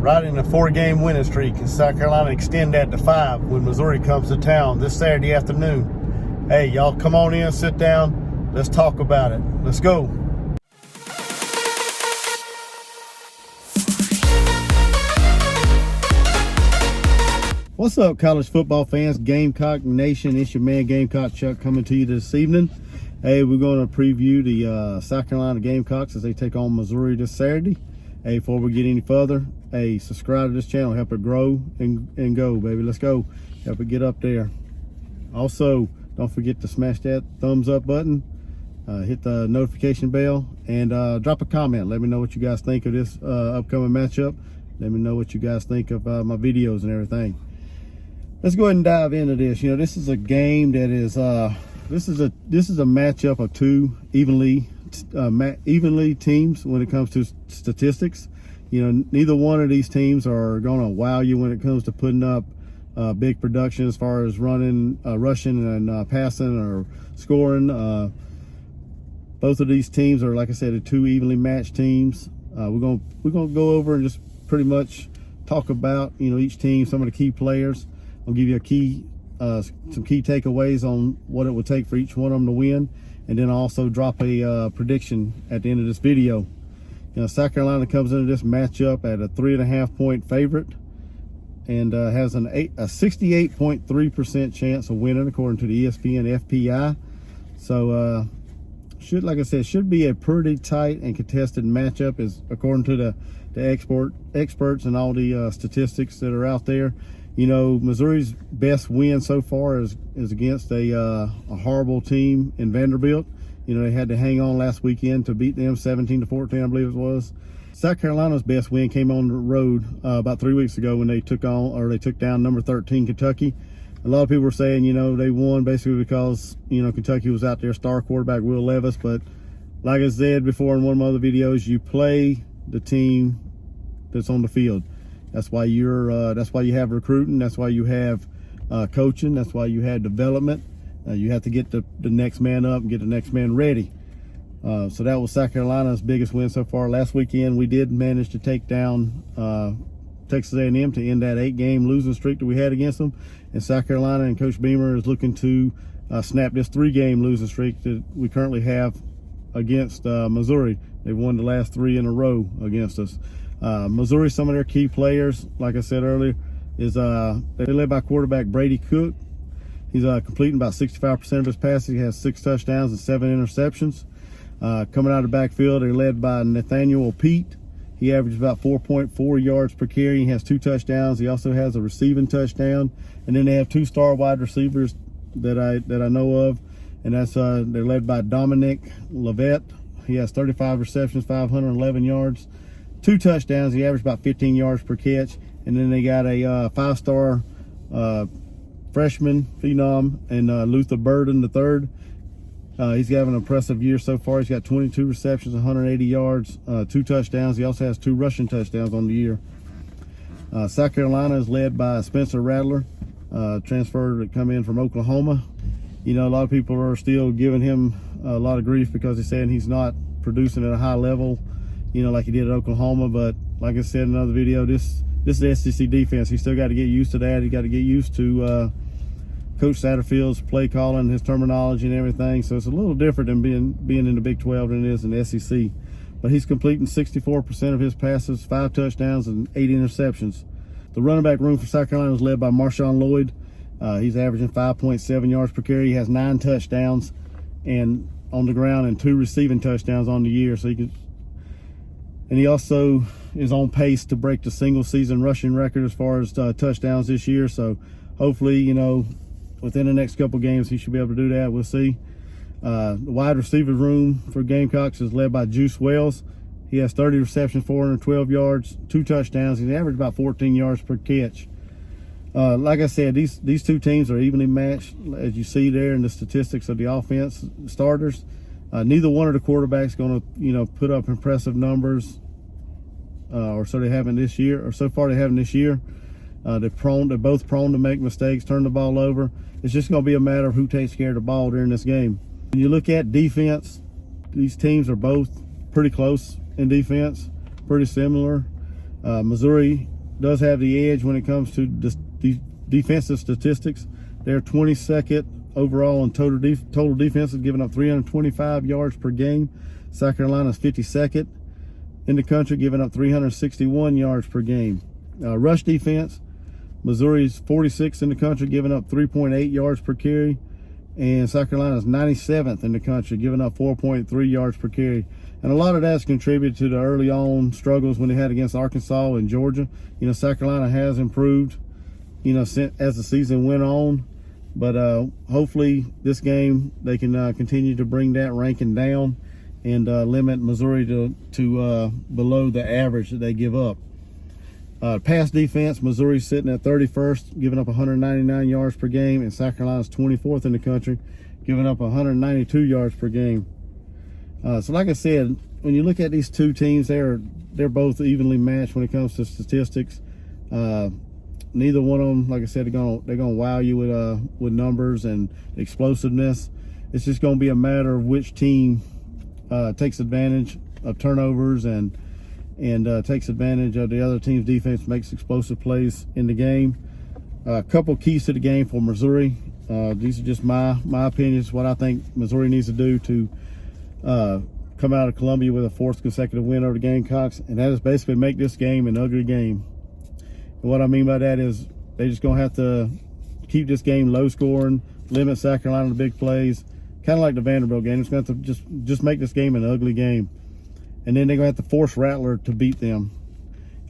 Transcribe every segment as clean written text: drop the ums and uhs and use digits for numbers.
Riding a 4-game winning streak, and South Carolina extend that to 5 when Missouri comes to town this Saturday afternoon. Hey, y'all come on in, sit down, let's talk about it. Let's go. What's up, college football fans, Gamecock Nation? It's your man Gamecock Chuck coming to you this evening. Hey, we're going to preview the South Carolina Gamecocks as they take on Missouri this Saturday. Hey, before we get any further, hey, subscribe to this channel, help it grow and go, baby. Let's go. Help it get up there. Also, don't forget to smash that thumbs up button, hit the notification bell, and drop a comment. Let me know what you guys think of this upcoming matchup. Let me know what you guys think of my videos and everything. Let's go ahead and dive into this. You know, this is a game that is this is a matchup of two evenly teams when it comes to statistics. You know, neither one of these teams are going to wow you when it comes to putting up big production as far as rushing and passing or scoring. Both of these teams are, like I said, two evenly matched teams. We're gonna go over and just pretty much talk about, you know, each team, some of the key players. I'll give you some key takeaways on what it would take for each one of them to win, and then I'll also drop a prediction at the end of this video. You know, South Carolina comes into this matchup at a 3.5-point favorite and has a 68.3% chance of winning according to the ESPN FPI. So like I said, should be a pretty tight and contested matchup, as according to the experts and all the statistics that are out there. You know, Missouri's best win so far is against a horrible team in Vanderbilt. You know, they had to hang on last weekend to beat them 17-14, I believe it was. South Carolina's best win came on the road about 3 weeks ago when they took down number 13 Kentucky. A lot of people were saying, you know, they won basically because, you know, Kentucky was out there, star quarterback Will Levis. But like I said before in one of my other videos, you play the team that's on the field. That's why that's why you have recruiting. That's why you have coaching. That's why you have development. You have to get the next man up and get the next man ready. So that was South Carolina's biggest win so far. Last weekend, we did manage to take down Texas A&M to end that 8-game losing streak that we had against them. And South Carolina and Coach Beamer is looking to snap this 3-game losing streak that we currently have against Missouri. They've won the last 3 in a row against us. Missouri, some of their key players, like I said earlier, is they're led by quarterback Brady Cook. He's completing about 65% of his passes. He has 6 touchdowns and 7 interceptions. Coming out of the backfield, they're led by Nathaniel Pete. He averages about 4.4 yards per carry. He has 2 touchdowns. He also has a receiving touchdown. And then they have 2 star wide receivers that I know of, and that's they're led by Dominic Levet. He has 35 receptions, 511 yards, 2 touchdowns. He averaged about 15 yards per catch. And then they got a 5-star freshman phenom and Luther Burden III. He's having an impressive year so far. He's got 22 receptions, 180 yards, 2 touchdowns. He also has 2 rushing touchdowns on the year. South Carolina is led by Spencer Rattler, transfer to come in from Oklahoma. You know, a lot of people are still giving him a lot of grief because they're saying he's not producing at a high level, you know, like he did at Oklahoma. But like I said in another video, this is the SEC defense. He's still got to get used to that. He got to get used to Coach Satterfield's play calling, his terminology and everything. So it's a little different than being in the Big 12 than it is in the SEC. But he's completing 64% of his passes, 5 touchdowns and 8 interceptions. The running back room for South Carolina is led by Marshawn Lloyd. He's averaging 5.7 yards per carry. He has 9 touchdowns and on the ground and 2 receiving touchdowns on the year. And he also is on pace to break the single season rushing record as far as touchdowns this year. So hopefully, you know, within the next couple games, he should be able to do that. We'll see. The wide receiver room for Gamecocks is led by Juice Wells. He has 30 receptions, 412 yards, 2 touchdowns. He's averaged about 14 yards per catch. Like I said, these two teams are evenly matched, as you see there in the statistics of the offense starters. Neither one of the quarterbacks going to, you know, put up impressive numbers, or so they haven't this year, or so far they haven't this year. They're both prone to make mistakes, turn the ball over. It's just going to be a matter of who takes care of the ball during this game. When you look at defense, these teams are both pretty close in defense, pretty similar. Missouri does have the edge when it comes to defensive statistics. They're 22nd overall in total defenses, giving up 325 yards per game. South Carolina's 52nd in the country, giving up 361 yards per game. Rush defense, Missouri's 46th in the country, giving up 3.8 yards per carry. And South Carolina's 97th in the country, giving up 4.3 yards per carry. And a lot of that's contributed to the early on struggles when they had against Arkansas and Georgia. You know, South Carolina has improved, you know, as the season went on. But hopefully this game they can continue to bring that ranking down and limit Missouri to below the average that they give up. Pass defense, Missouri's sitting at 31st, giving up 199 yards per game, and South Carolina's 24th in the country, giving up 192 yards per game. So like I said, when you look at these two teams, they're both evenly matched when it comes to statistics. Neither one of them, like I said, they're gonna wow you with numbers and explosiveness. It's just gonna be a matter of which team takes advantage of turnovers and takes advantage of the other team's defense, makes explosive plays in the game. A couple keys to the game for Missouri. These are just my opinions, what I think Missouri needs to do to come out of Columbia with a 4th consecutive win over the Gamecocks, and that is basically make this game an ugly game. And what I mean by that is they're just going to have to keep this game low scoring, limit South Carolina to big plays, kind of like the Vanderbilt game. It's going to have to just make this game an ugly game. And then they're going to have to force Rattler to beat them.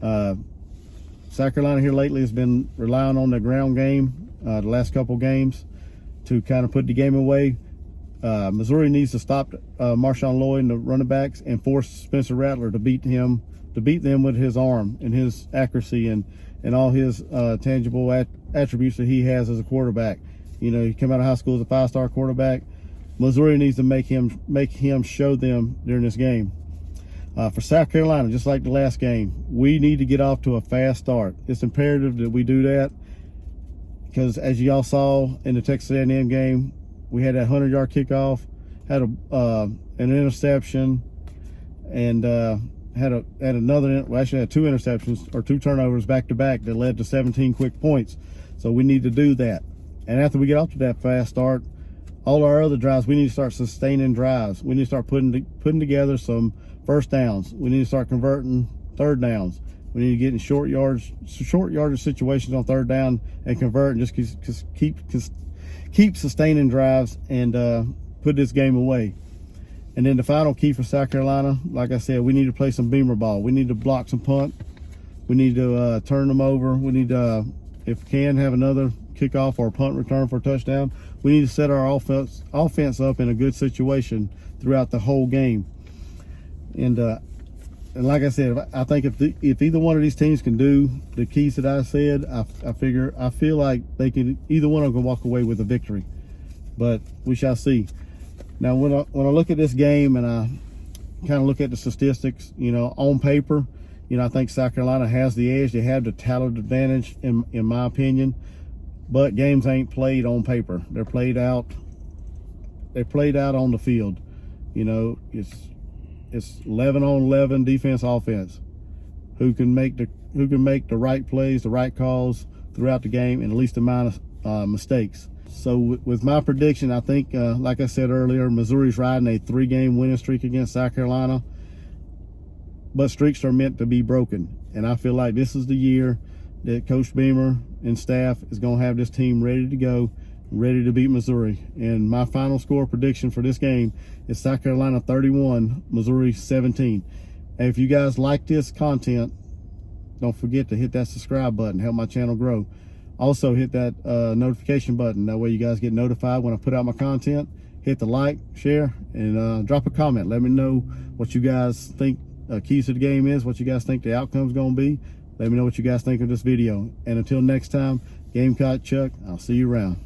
South Carolina here lately has been relying on the ground game the last couple games to kind of put the game away. Missouri needs to stop Marshawn Lloyd and the running backs and force Spencer Rattler to beat them with his arm and his accuracy and all his tangible attributes that he has as a quarterback. You know, he came out of high school as a 5-star quarterback. Missouri needs to make him show them during this game. For South Carolina, just like the last game, we need to get off to a fast start. It's imperative that we do that because, as y'all saw in the Texas A&M game, we had that 100-yard kickoff, had an interception, and had another. We actually had 2 interceptions or 2 turnovers back to back that led to 17 quick points. So we need to do that. And after we get off to that fast start, all our other drives, we need to start sustaining drives. We need to start putting together some first downs. We need to start converting third downs. We need to get in short yardage situations on third down and convert, and just keep sustaining drives and put this game away. And then the final key for South Carolina, like I said, we need to play some beamer ball. We need to block some punt. We need to turn them over. We need to, if we can, have another kickoff or a punt return for a touchdown. We need to set our offense up in a good situation throughout the whole game. And like I said, I think if either one of these teams can do the keys that I said, I feel like they can, either one of them can walk away with a victory. But we shall see. Now, when I look at this game and I kind of look at the statistics, you know, on paper, you know, I think South Carolina has the edge. They have the talent advantage, in my opinion. But games ain't played on paper. They're played out. They're played out on the field. You know, it's 11 on 11 defense offense. Who can make the right plays, the right calls throughout the game, and at least amount of mistakes. So with my prediction, I think, like I said earlier, Missouri's riding a 3-game winning streak against South Carolina. But streaks are meant to be broken. And I feel like this is the year that Coach Beamer and staff is going to have this team ready to go, ready to beat Missouri. And my final score prediction for this game is South Carolina 31, Missouri 17. And if you guys like this content, don't forget to hit that subscribe button, help my channel grow. Also hit that notification button. That way you guys get notified when I put out my content. Hit the like, share, and drop a comment. Let me know what you guys think keys to the game is, what you guys think the outcome's going to be. Let me know what you guys think of this video. And until next time, Gamecock Chuck, I'll see you around.